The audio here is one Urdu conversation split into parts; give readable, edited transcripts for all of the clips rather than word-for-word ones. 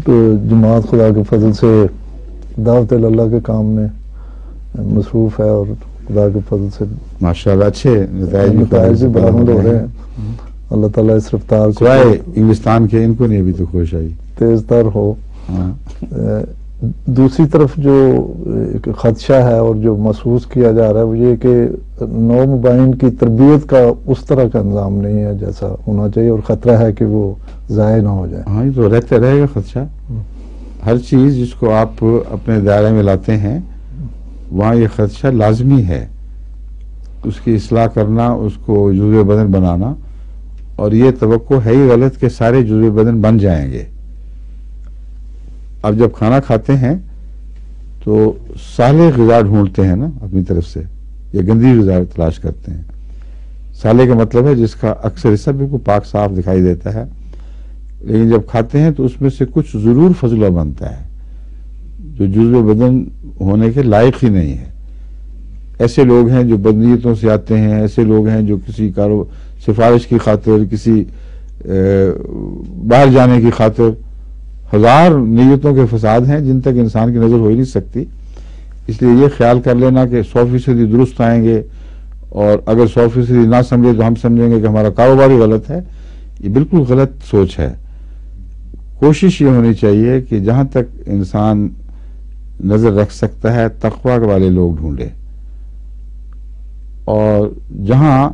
جماعت خدا کے فضل سے دعوت اللہ کے کام میں مصروف ہے اور خدا کے فضل سے ماشاءاللہ اچھے نتائج بھی برآمد ہو رہے ہیں. اللہ تعالیٰ اس رفتار کو انگلستان کے ان کو نہیں ابھی تو خوش آئی تیز تر ہو. دوسری طرف جو ایک خدشہ ہے اور جو محسوس کیا جا رہا ہے وہ یہ کہ نو مبین کی تربیت کا اس طرح کا نظام نہیں ہے جیسا ہونا چاہیے اور خطرہ ہے کہ وہ ضائع نہ ہو جائے. ہاں یہ تو رہتا رہے گا خدشہ. ہر چیز جس کو آپ اپنے دائرے میں لاتے ہیں وہاں یہ خدشہ لازمی ہے. اس کی اصلاح کرنا، اس کو جزو بدن بنانا، اور یہ توقع ہے ہی غلط کہ سارے جزو بدن بن جائیں گے. اب جب کھانا کھاتے ہیں تو صالح غذا ڈھونڈتے ہیں نا اپنی طرف سے، یا گندی غذا تلاش کرتے ہیں. صالح کا مطلب ہے جس کا اکثر حصہ بالکل پاک صاف دکھائی دیتا ہے، لیکن جب کھاتے ہیں تو اس میں سے کچھ ضرور فضلہ بنتا ہے جو جزو بدن ہونے کے لائق ہی نہیں ہے. ایسے لوگ ہیں جو بدنیتوں سے آتے ہیں، ایسے لوگ ہیں جو کسی سفارش کی خاطر، کسی باہر جانے کی خاطر، ہزار نیتوں کے فساد ہیں جن تک انسان کی نظر ہو ہی نہیں سکتی. اس لیے یہ خیال کر لینا کہ 100% درست آئیں گے، اور اگر 100% نہ سمجھے تو ہم سمجھیں گے کہ ہمارا کاروبار ہی غلط ہے، یہ بالکل غلط سوچ ہے. کوشش یہ ہونی چاہیے کہ جہاں تک انسان نظر رکھ سکتا ہے تقویٰ والے لوگ ڈھونڈے، اور جہاں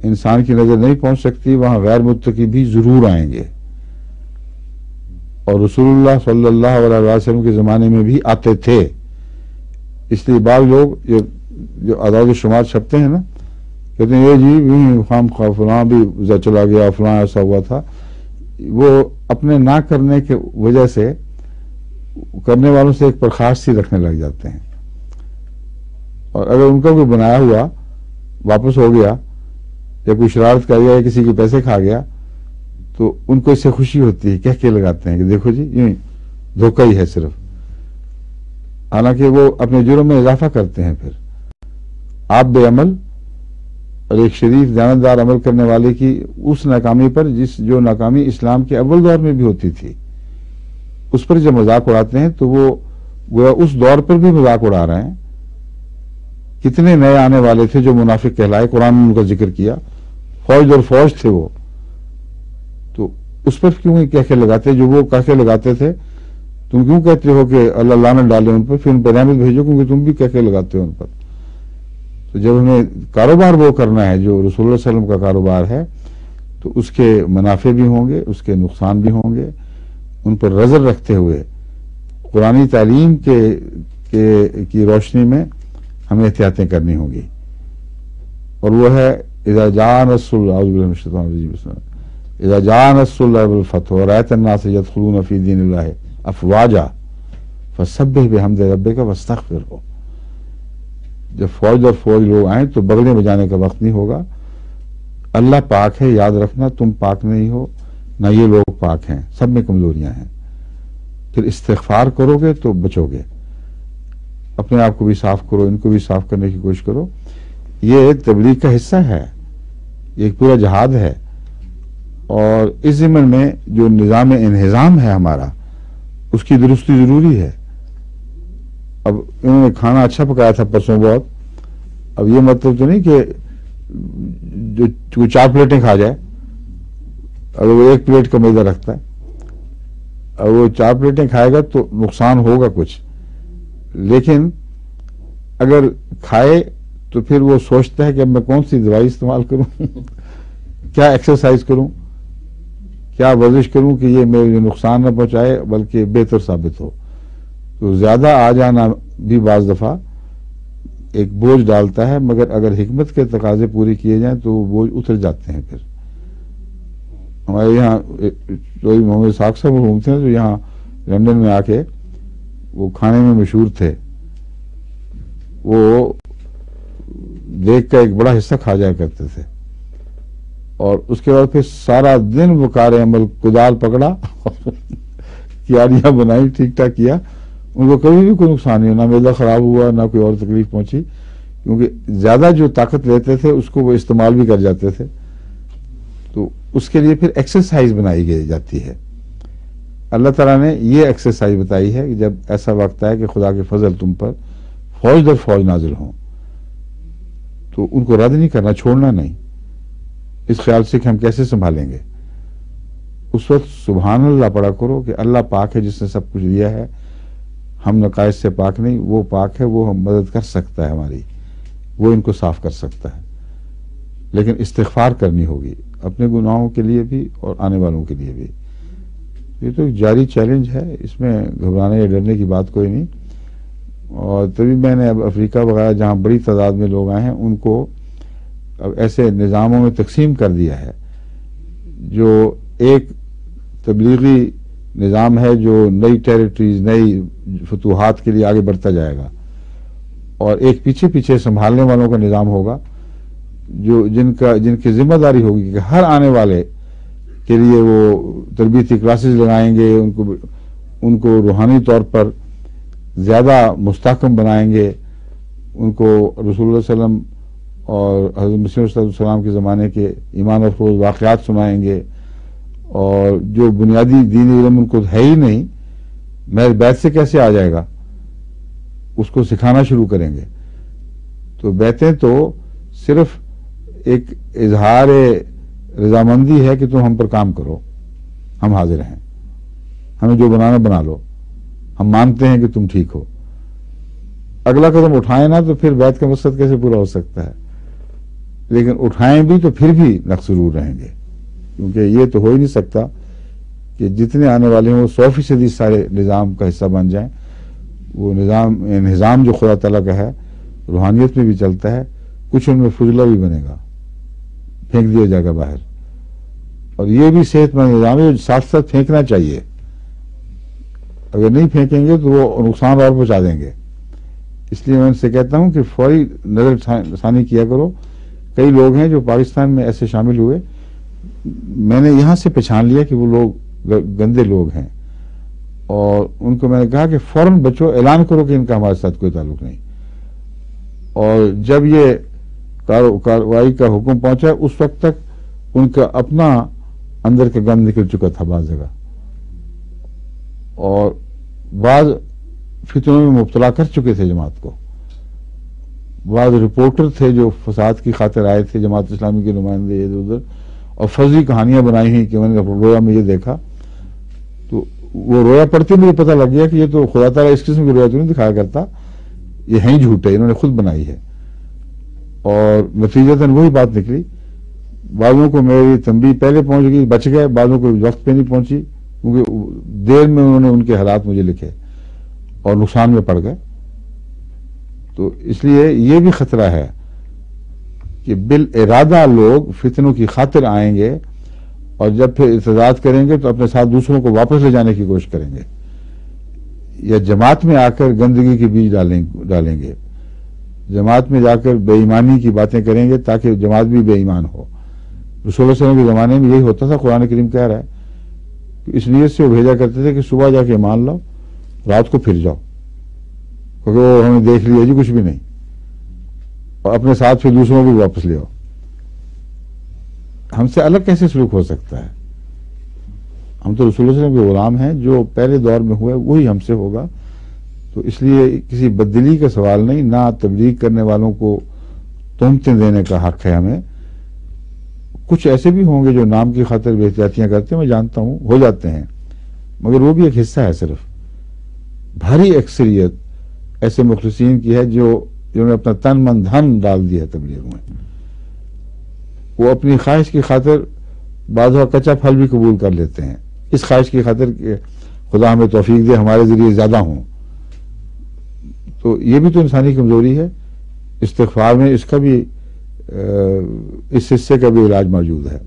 انسان کی نظر نہیں پہنچ سکتی وہاں غیر متقی بھی ضرور آئیں گے. اور رسول اللہ صلی اللہ علیہ وسلم کے زمانے میں بھی آتے تھے. اس لیے بعض لوگ جو اعداد و شمار چھپتے ہیں نا، کہتے ہیں یہ جی خام خواہ فلاں بھی چلا گیا، فلاں ایسا ہوا تھا. وہ اپنے نہ کرنے کے وجہ سے کرنے والوں سے ایک پرخاش سی رکھنے لگ جاتے ہیں، اور اگر ان کا کوئی بنایا ہوا واپس ہو گیا یا کوئی شرارت کر گیا یا کسی کے پیسے کھا گیا تو ان کو اس سے خوشی ہوتی ہے، کہہ کے لگاتے ہیں کہ دیکھو جی یہ دھوکہ ہی ہے صرف. حالانکہ وہ اپنے جرم میں اضافہ کرتے ہیں. پھر آپ بے عمل اور ایک شریف دیانتدار عمل کرنے والے کی اس ناکامی پر جو ناکامی اسلام کے اول دور میں بھی ہوتی تھی، اس پر جب مذاق اڑاتے ہیں تو وہ گویا اس دور پر بھی مذاق اڑا رہے ہیں. کتنے نئے آنے والے تھے جو منافق کہلائے، قرآن نے ان کا ذکر کیا، فوج اور فوج تھے وہ. تو اس پر کیوں کہہ کے لگاتے جو وہ کہہ کے لگاتے تھے؟ تم کیوں کہتے ہو کہ اللہ لعنت ڈالے ان پر، پھر ان پر رحمت بھیجو، کیونکہ تم بھی کہہ کے لگاتے ہو ان پر. تو جب ہمیں کاروبار وہ کرنا ہے جو رسول اللہ علیہ وسلم کا کاروبار ہے تو اس کے منافع بھی ہوں گے، اس کے نقصان بھی ہوں گے. ان پر نظر رکھتے ہوئے قرآنی تعلیم کی روشنی میں ہمیں احتیاطیں کرنی ہوں گی. اور وہ ہے اذا جاء نصر اللہ، اعوذ باللہ من الشیطان الرجیم، بسم اللہ، اذا جاء نصر اللہ والفتح ورأیت الناس يدخلون فی دین اللہ افواجا فسبح بحمد ربک واستغفرہ. جب فوج اور فوج لوگ آئیں تو بغلیں بجانے کا وقت نہیں ہوگا. اللہ پاک ہے، یاد رکھنا تم پاک نہیں ہو، نہ یہ لوگ پاک ہیں، سب میں کمزوریاں ہیں. پھر استغفار کرو گے تو بچو گے. اپنے آپ کو بھی صاف کرو، ان کو بھی صاف کرنے کی کوشش کرو. یہ تبلیغ کا حصہ ہے، یہ ایک پورا جہاد ہے. اور اس ضمن میں جو نظام انہضام ہے ہمارا، اس کی درستی ضروری ہے. اب انہوں نے کھانا اچھا پکایا تھا پرسوں بہت، اب یہ مطلب تو نہیں کہ جو 4 پلیٹیں کھا جائے. اگر وہ 1 پلیٹ کا میدہ رکھتا ہے، اور وہ 4 پلیٹیں کھائے گا تو نقصان ہوگا کچھ. لیکن اگر کھائے تو پھر وہ سوچتا ہے کہ اب میں کون سی دوائی استعمال کروں، کیا ایکسرسائز کروں، کیا ورزش کروں کہ یہ میرے نقصان نہ پہنچائے بلکہ بہتر ثابت ہو. تو زیادہ آ جانا بھی بعض دفعہ ایک بوجھ ڈالتا ہے، مگر اگر حکمت کے تقاضے پورے کیے جائیں تو وہ بوجھ اتر جاتے ہیں. پھر ہمارے یہاں محمد اسحاق صاحب مرحوم تھے جو یہاں لندن میں آ کے وہ کھانے میں مشہور تھے. وہ دیکھ کر ایک بڑا حصہ کھا جایا کرتے تھے، اور اس کے بعد پھر سارا دن وہ کار عمل کدال پکڑا کیاریاں بنائی، ٹھیک ٹھاک کیا. ان کو کبھی بھی کوئی نقصان نہیں، نہ معدہ خراب ہوا، نہ کوئی اور تکلیف پہنچی، کیونکہ زیادہ جو طاقت لیتے تھے اس کو وہ استعمال بھی کر جاتے تھے. تو اس کے لیے پھر ایکسرسائز بنائی جاتی ہے. اللہ تعالیٰ نے یہ ایکسرسائز بتائی ہے کہ جب ایسا وقت آئے کہ خدا کے فضل تم پر فوج در فوج نازل ہوں تو ان کو رد نہیں کرنا، چھوڑنا نہیں، اس خیال سے کہ ہم کیسے سنبھالیں گے۔ اس وقت سبحان اللہ پڑھا کرو کہ اللہ پاک ہے جس نے سب کچھ دیا ہے، ہم نقائص سے پاک نہیں، وہ پاک ہے، وہ ہم مدد کر سکتا ہے ہماری، وہ ان کو صاف کر سکتا ہے، لیکن استغفار کرنی ہوگی اپنے گناہوں کے لیے بھی اور آنے والوں کے لیے بھی۔ یہ تو ایک جاری چیلنج ہے، اس میں گھبرانے یا ڈرنے کی بات کوئی نہیں۔ اور تبھی میں نے اب افریقہ وغیرہ جہاں بڑی تعداد میں لوگ آئے ہیں ان کو اب ایسے نظاموں میں تقسیم کر دیا ہے، جو ایک تبلیغی نظام ہے جو نئی ٹیریٹریز، نئی فتوحات کے لیے آگے بڑھتا جائے گا، اور ایک پیچھے پیچھے سنبھالنے والوں کا نظام ہوگا جو جن کی ذمہ داری ہوگی کہ ہر آنے والے کے لیے وہ تربیتی کلاسز لگائیں گے، ان کو روحانی طور پر زیادہ مستحکم بنائیں گے، ان کو رسول اللہ صلی اللہ علیہ وسلم اور حضرت مسیح علیہ السلام کے زمانے کے ایمان افروز واقعات سنائیں گے، اور جو بنیادی دینی علم ان کو ہے ہی نہیں، محض بیت سے کیسے آ جائے گا، اس کو سکھانا شروع کریں گے۔ تو بیتیں تو صرف ایک اظہار رضامندی ہے کہ تم ہم پر کام کرو، ہم حاضر ہیں، ہمیں جو بنانا بنا لو، ہم مانتے ہیں کہ تم ٹھیک ہو۔ اگلا قدم اٹھائیں نا تو پھر بیت کا مقصد کیسے پورا ہو سکتا ہے؟ لیکن اٹھائیں بھی تو پھر بھی نقص ضرور رہیں گے، کیونکہ یہ تو ہو ہی نہیں سکتا کہ جتنے آنے والے ہیں وہ 100% سارے نظام کا حصہ بن جائیں۔ وہ نظام جو خدا تعالیٰ کا ہے روحانیت میں بھی چلتا ہے، کچھ ان میں فضلہ بھی بنے گا، پھینک دیا جائے گا باہر، اور یہ بھی صحت مند نظام ہے جو ساتھ ساتھ پھینکنا چاہیے۔ اگر نہیں پھینکیں گے تو وہ نقصان اور پہنچا دیں گے۔ اس لیے میں ان سے کہتا ہوں کہ فوری نظر ثانی کیا کرو۔ کئی لوگ ہیں جو پاکستان میں ایسے شامل ہوئے، میں نے یہاں سے پہچان لیا کہ وہ لوگ گندے لوگ ہیں، اور ان کو میں نے کہا کہ فوراً بچو، اعلان کرو کہ ان کا ہمارے ساتھ کوئی تعلق نہیں۔ اور جب یہ کارروائی کا حکم پہنچا اس وقت تک ان کا اپنا اندر کا گند نکل چکا تھا بعض جگہ، اور بعض فتنوں میں مبتلا کر چکے تھے جماعت کو۔ بعض رپورٹر تھے جو فساد کی خاطر آئے تھے، جماعت اسلامی کے نمائندے ادھر ادھر، اور فرضی کہانیاں بنائی ہیں کہ میں نے رویا میں یہ دیکھا، تو وہ رویا پڑھتے مجھے پتہ لگ گیا کہ یہ تو خدا تعالیٰ اس قسم کی رویا تو نہیں دکھایا کرتا، یہ ہیں جھوٹے، انہوں نے خود بنائی ہے۔ اور نتیجتاً وہی بات نکلی، بعضوں کو میری تنبیہ پہلے پہنچ گئی، بچ گئے، بعضوں کو وقت پہ نہیں پہنچی، کیونکہ دیر میں انہوں نے ان کے حالات مجھے لکھے اور نقصان میں پڑ گئے۔ تو اس لیے یہ بھی خطرہ ہے کہ بالارادہ لوگ فتنوں کی خاطر آئیں گے، اور جب پھر احتجاج کریں گے تو اپنے ساتھ دوسروں کو واپس لے جانے کی کوشش کریں گے، یا جماعت میں آ کر گندگی کے بیج ڈالیں گے، جماعت میں جا کر بے ایمانی کی باتیں کریں گے تاکہ جماعت بھی بے ایمان ہو۔ رسول اللہ صلی اللہ علیہ وسلم کے زمانے میں یہی ہوتا تھا، قرآن کریم کہہ رہا ہے کہ اس نیت سے وہ بھیجا کرتے تھے کہ صبح جا کے مان لاؤ، رات کو پھر جاؤ، کیونکہ وہ ہمیں دیکھ لیا جی کچھ بھی نہیں، اور اپنے ساتھ پھر دوسروں کو بھی واپس لے آؤ۔ ہم سے الگ کیسے سلوک ہو سکتا ہے؟ ہم تو رسول اللہ صلی اللہ علیہ وسلم کے غلام ہیں، جو پہلے دور میں ہوئے وہی ہم سے ہوگا۔ تو اس لیے کسی بددلی کا سوال نہیں، نہ تبلیغ کرنے والوں کو تہمتیں دینے کا حق ہے ہمیں۔ کچھ ایسے بھی ہوں گے جو نام کی خاطر بے احتیاطیاں کرتے ہیں، میں جانتا ہوں، ہو جاتے ہیں، مگر وہ بھی ایک حصہ ہے صرف۔ بھاری اکثریت ایسے مخلصین کی ہے جنہوں نے اپنا تن من دھن ڈال دیا ہے تبلیغ میں۔ وہ اپنی خواہش کی خاطر بعض وقت کچا پھل بھی قبول کر لیتے ہیں، اس خواہش کی خاطر کہ خدا ہمیں توفیق دے ہمارے ذریعے زیادہ ہوں۔ تو یہ بھی تو انسانی کمزوری ہے۔ استغفار میں اس کا بھی اس حصے کا بھی علاج موجود ہے،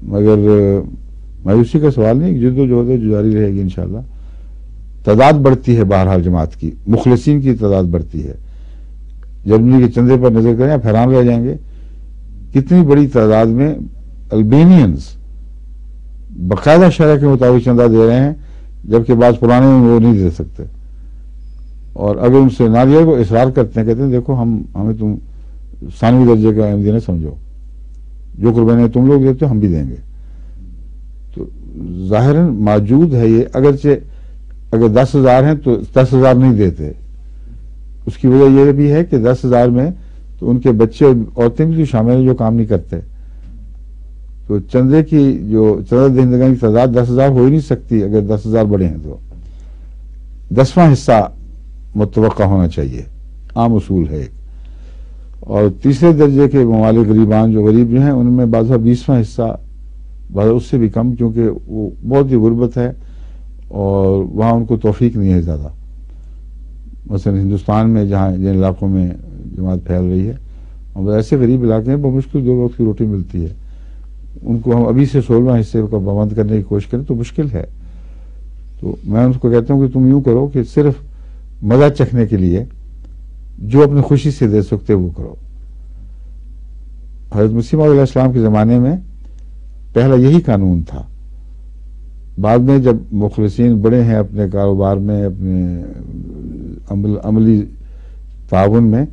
مگر مایوسی کا سوال نہیں، جد و جہد جو جاری رہے گی انشاءاللہ۔ تعداد بڑھتی ہے بہرحال جماعت کی، مخلصین کی تعداد بڑھتی ہے۔ جرمنی کے چندے پر نظر کریں آپ حیران رہ جائیں گے کتنی بڑی تعداد میں البینینز باقاعدہ شرع کے مطابق چندہ دے رہے ہیں، جبکہ بعض پرانے میں وہ نہیں دے سکتے، اور اگر ان سے نہ دیا وہ اصرار کرتے ہیں، کہتے ہیں دیکھو ہمیں تم ثانوی درجے کا احمدی نہ سمجھو، جو قربانی تم لوگ دیتے ہو ہم بھی دیں گے۔ تو ظاہراً موجود ہے یہ، اگرچہ اگر 10,000 ہیں تو 10,000 نہیں دیتے. اس کی وجہ یہ بھی ہے کہ 10,000 میں تو ان کے بچے اور عورتیں بھی شامل ہیں جو کام نہیں کرتے. تو چندے کی جو چندہ دہندگان کی تعداد 10,000 ہو ہی نہیں سکتی اگر 10,000 بڑے ہیں تو 10واں حصہ متوقع ہونا چاہیے، عام اصول ہے ایک. اور تیسرے درجے کے ممالک غریبان جو غریب جو ہیں ان میں بعض 20واں حصہ، بعض اس سے بھی کم، کیونکہ وہ بہت ہی غربت ہے اور وہاں ان کو توفیق نہیں ہے زیادہ. مثلا ہندوستان میں جہاں جن علاقوں میں جماعت پھیل رہی ہے اور ایسے غریب علاقے ہیں بمشکل 2 وقت کی روٹی ملتی ہے، ان کو ہم ابھی سے 16واں حصے کا پابند کرنے کی کوشش کریں تو مشکل ہے. تو میں ان کو کہتا ہوں کہ تم یوں کرو کہ صرف مزہ چکھنے کے لیے جو اپنی خوشی سے دے سکتے وہ کرو. حضرت مسیح موعود علیہ السلام کے زمانے میں پہلا یہی قانون تھا. بعد میں جب مخلصین بڑے ہیں اپنے کاروبار میں، اپنے عملی تعاون میں،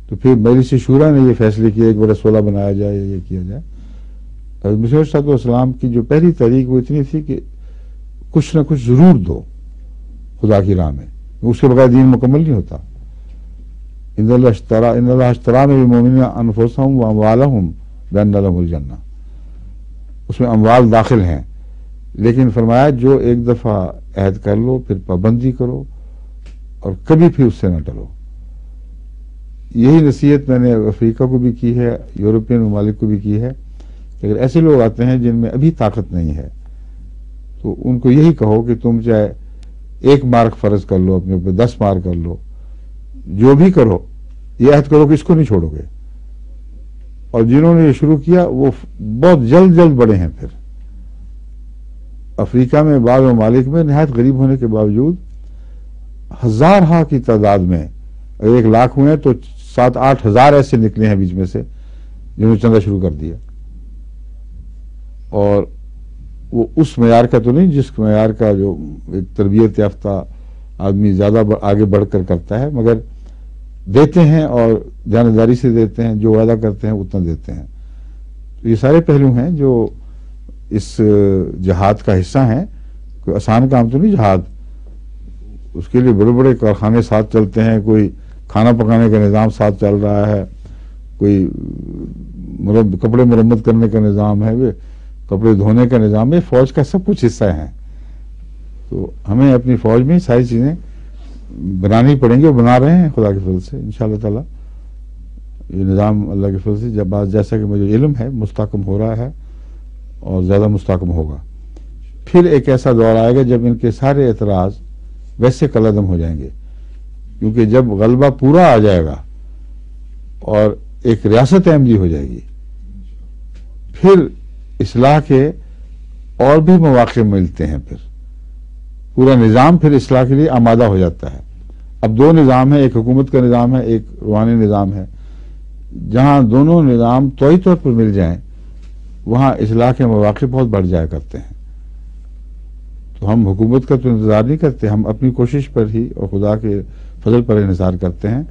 تو پھر مجلس شورا نے یہ فیصلے کیا 1/16 بنایا جائے یا یہ کیا جائے. حضرت مسیح صلی اللہ علیہ وسلم کی جو پہلی تحریک وہ اتنی تھی کہ کچھ نہ کچھ ضرور دو خدا کی راہ میں، اس کے بغیر دین مکمل نہیں ہوتا. ان اللہ اشتری من المؤمنین انفسهم واموالهم بان لهم الجنہ، اس میں اموال داخل ہیں، لیکن فرمایا جو ایک دفعہ عہد کر لو پھر پابندی کرو اور کبھی پھر اس سے نہ ٹلو. یہی نصیحت میں نے افریقہ کو بھی کی ہے، یورپین ممالک کو بھی کی ہے کہ اگر ایسے لوگ آتے ہیں جن میں ابھی طاقت نہیں ہے تو ان کو یہی کہو کہ تم چاہے 1 مارک فرض کر لو، اپنے اوپر 10 مارک کر لو، جو بھی کرو یہ عہد کرو کہ اس کو نہیں چھوڑو گے. اور جنہوں نے یہ شروع کیا وہ بہت جلد بڑے ہیں. پھر افریقہ میں بعض ممالک میں نہایت غریب ہونے کے باوجود ہزارہا کی تعداد میں، اگر 1 لاکھ ہوئے ہیں تو 7-8 ہزار ایسے نکلے ہیں بیچ میں سے جنہوں نے چندہ شروع کر دیا. اور وہ اس معیار کا تو نہیں جس معیار کا جو ایک تربیت یافتہ آدمی زیادہ آگے بڑھ کر کرتا ہے، مگر دیتے ہیں اور جانبداری سے دیتے ہیں، جو وعدہ کرتے ہیں اتنا دیتے ہیں. تو یہ سارے پہلو ہیں جو اس جہاد کا حصہ ہیں. کوئی آسان کام تو نہیں جہاد، اس کے لیے بڑے بڑے کارخانے ساتھ چلتے ہیں، کوئی کھانا پکانے کا نظام ساتھ چل رہا ہے، کوئی کپڑے مرمت کرنے کا نظام ہے، کپڑے دھونے کا نظام ہے. فوج کا سب کچھ حصہ ہیں. تو ہمیں اپنی فوج میں ساری چیزیں بنانی پڑیں گی اور بنا رہے ہیں خدا کے فضل سے انشاءاللہ تعالی. یہ نظام اللہ کے فضل سے جب جیسا کہ مجھے علم ہے مستحکم ہو رہا ہے اور زیادہ مستحکم ہوگا. پھر ایک ایسا دور آئے گا جب ان کے سارے اعتراض ویسے کالعدم ہو جائیں گے، کیونکہ جب غلبہ پورا آ جائے گا اور ایک ریاست احمدی ہو جائے گی، پھر اصلاح کے اور بھی مواقع ملتے ہیں. پھر پورا نظام پھر اصلاح کے لیے آمادہ ہو جاتا ہے. اب 2 نظام ہیں، ایک حکومت کا نظام ہے، ایک روحانی نظام ہے. جہاں دونوں نظام طوعی طور پر مل جائیں وہاں اصلاح کے مواقع بہت بڑھ جایا کرتے ہیں. تو ہم حکومت کا تو انتظار نہیں کرتے، ہم اپنی کوشش پر ہی اور خدا کے فضل پر انحصار کرتے ہیں.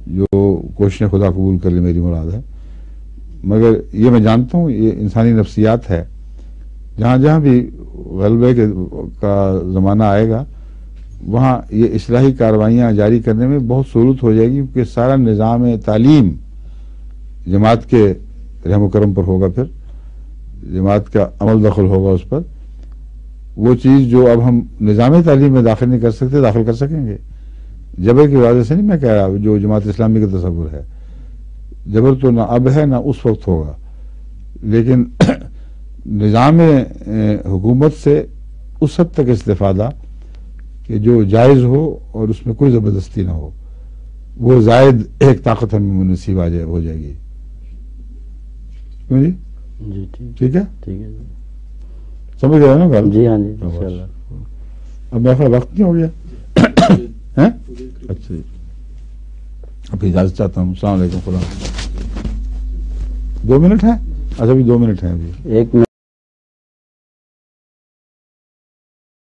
جو کوششیں خدا قبول کر لی میری مراد ہے. مگر یہ میں جانتا ہوں یہ انسانی نفسیات ہے. جہاں جہاں بھی غلبے کا زمانہ آئے گا وہاں یہ اصلاحی کاروائیاں جاری کرنے میں بہت سہولت ہو جائے گی، کیونکہ سارا نظام تعلیم جماعت کے رحم و کرم پر ہوگا. پھر جماعت کا عمل دخل ہوگا اس پر. وہ چیز جو اب ہم نظام تعلیم میں داخل نہیں کر سکتے داخل کر سکیں گے. جبر کی وجہ سے نہیں میں کہہ رہا، جو جماعت اسلامی کا تصور ہے، جبر تو نہ اب ہے نہ اس وقت ہوگا، لیکن نظام حکومت سے اس حد تک استفادہ کہ جو جائز ہو اور اس میں کوئی زبردستی نہ ہو، وہ زائد ایک طاقت ہمیں نصیب ہو جائے گی. کیوں جی؟ ٹھیک ہے، سمجھ گئے نا بات؟ جی ہاں جی انشاءاللہ. اب میرا وقت نہیں ہو گیا؟ اچھا جی، اب اجازت چاہتا ہوں. السلام علیکم. خدا 2 منٹ ہے. اچھا ابھی 2 منٹ ہیں. ابھی 1 منٹ.